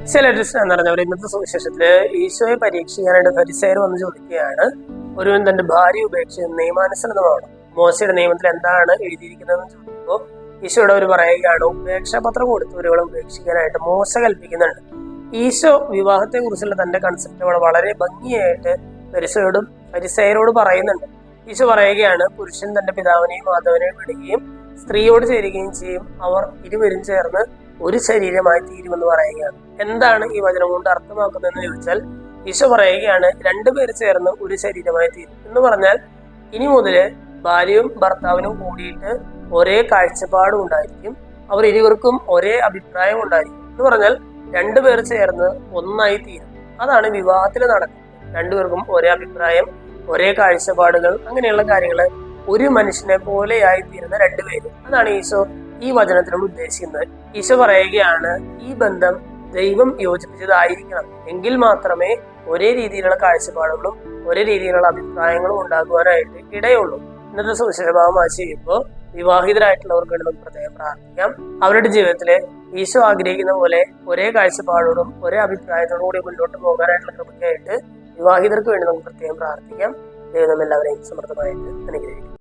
എന്ന് പറഞ്ഞവർ ഇന്നത്തെ സുവിശേഷത്തില് ഈശോയെ പരീക്ഷിക്കാനായിട്ട് ഫരിസയർ വന്ന് ചോദിക്കുകയാണ്, ഒരുവൻ തന്റെ ഭാര്യ ഉപേക്ഷിച്ച് നിയമാനുസൃതമാണ്, മോശയുടെ നിയമത്തിൽ എന്താണ് എഴുതിയിരിക്കുന്നതെന്ന് ചോദിക്കുമ്പോൾ ഈശോയുടെ അവർ പറയുകയാണ്, ഉപേക്ഷാപത്രം കൊടുത്തവരുകളെ ഉപേക്ഷിക്കാനായിട്ട് മോശ കൽപ്പിക്കുന്നുണ്ട്. ഈശോ വിവാഹത്തെ കുറിച്ചുള്ള തന്റെ കൺസെപ്റ്റുകൾ വളരെ ഭംഗിയായിട്ട് ഫരിസയരോട് പറയുന്നുണ്ട്. ഈശോ പറയുകയാണ്, പുരുഷൻ തന്റെ പിതാവിനെയും മാതാവിനെയും വിടുകയും സ്ത്രീയോട് ചേരുകയും ചെയ്യും, അവർ ഇരുവരും ചേർന്ന് ഒരു ശരീരമായി തീരുമെന്ന് പറയുകയാണ്. എന്താണ് ഈ വചനം കൊണ്ട് അർത്ഥമാക്കുന്നതെന്ന് ചോദിച്ചാൽ ഈശോ പറയുകയാണ്, രണ്ടുപേർ ചേർന്ന് ഒരു ശരീരമായി തീരും എന്ന് പറഞ്ഞാൽ ഇനി മുതല് ഭാര്യയും ഭർത്താവിനും കൂടിയിട്ട് ഒരേ കാഴ്ചപ്പാടും ഉണ്ടായിരിക്കും, അവർ ഇരുവർക്കും ഒരേ അഭിപ്രായം ഉണ്ടായിരിക്കും എന്ന് പറഞ്ഞാൽ രണ്ടുപേർ ചേർന്ന് ഒന്നായി തീരും. അതാണ് വിവാഹത്തിൽ നടക്കുന്നത്. രണ്ടുപേർക്കും ഒരേ അഭിപ്രായം, ഒരേ കാഴ്ചപ്പാടുകൾ, അങ്ങനെയുള്ള കാര്യങ്ങള് ഒരു മനുഷ്യനെ പോലെയായി തീരുന്ന രണ്ടുപേരും. അതാണ് ഈശോ ഈ വചനത്തിനോട് ഉദ്ദേശിക്കുന്നത്. ഈശോ പറയുകയാണ്, ഈ ബന്ധം ദൈവം യോജിപ്പിച്ചതായിരിക്കണം, എങ്കിൽ മാത്രമേ ഒരേ രീതിയിലുള്ള കാഴ്ചപ്പാടുകളും ഒരേ രീതിയിലുള്ള അഭിപ്രായങ്ങളും ഉണ്ടാകുവാനായിട്ട് ഇടയുള്ളൂ. ഇന്നത്തെ സുവിശേഷഭാവം ചെയ്യുമ്പോൾ വിവാഹിതരായിട്ടുള്ളവർക്ക് വേണ്ടി നമുക്ക് പ്രത്യേകം പ്രാർത്ഥിക്കാം. അവരുടെ ജീവിതത്തില് ഈശോ ആഗ്രഹിക്കുന്ന പോലെ ഒരേ കാഴ്ചപ്പാടോടും ഒരേ അഭിപ്രായത്തോടും കൂടി മുന്നോട്ട് പോകാനായിട്ടുള്ള കൃപയ്ക്കായിട്ട് വിവാഹിതർക്ക് വേണ്ടി നമുക്ക് പ്രത്യേകം പ്രാർത്ഥിക്കാം. ദൈവം എല്ലാവരെയും സമൃദ്ധമായിട്ട് അനുഗ്രഹിക്കും.